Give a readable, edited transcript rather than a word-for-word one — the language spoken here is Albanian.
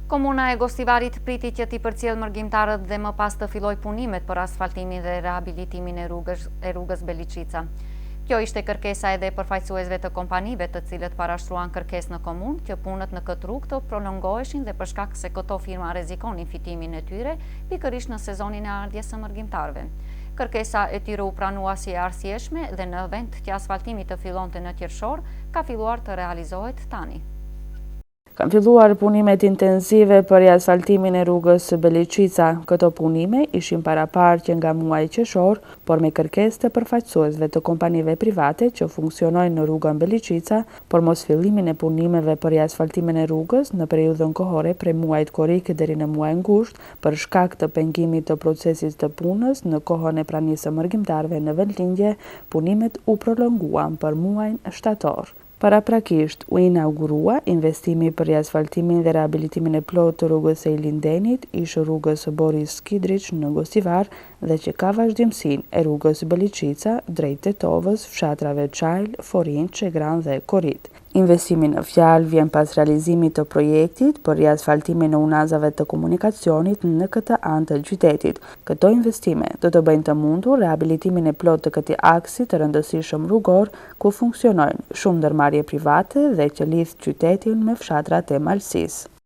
Komuna e Gostivarit priti që t'i përcjell mërgjimtarët dhe më pas të filloj punimet për asfaltimin dhe rehabilitimin e rrugës Beliçica. Kjo ishte kërkesa edhe përfaqësuesve të kompanive të cilët parashtruan kërkesë në komunë që punët në këtë rrugë të prolongoheshin dhe për shkak se këto firma rrezikonin fitimin e tyre pikërisht në sezonin e ardhjes së mërgjimtarëve. Kërkesa e tyre u pranua si e arsyeshme dhe në vend që asfaltimi të fillonte në qershor, ka filluar të realizohet tani. Kanë filluar punimet intensive për asfaltimin e rrugës Beliçica. Këto punime ishin paraparqe nga muaji qershor, por me kërkesë të përfaqësuesve të kompanive private që funksionojnë në rrugën Beliçica, por mos fillimin e punimeve për asfaltimin e rrugës në periudhën kohore prej muajit korrik deri në muajin gusht, për shkak të pengimit të procesit të punës në kohën e pranisë së mërgjimtarëve në vendlindje, punimet u prolonguan për muajin shtator. Paraprakisht u inaugurua investimi për asfaltimin dhe rehabilitimin e plotë të rrugës së Ilindenit, ish rrugës Boris Skidriç në Gostivar dhe që ka vazhdimsinë e rrugës Beliçica drejt Tetovës, fshatrave Çajl, Forin, Çegran dhe Korit. Investimi në fjalë vjen pas realizimit të projektit për riasfaltimin e unazave të komunikacionit në këtë anë të qytetit. Këto investime do të bëjnë të mundur rehabilitimin e plotë të këtij aksi të rëndësishëm rrugor, ku funksionojnë shumë ndërmarrje private dhe që lidh qytetin me fshatrat e malësisë.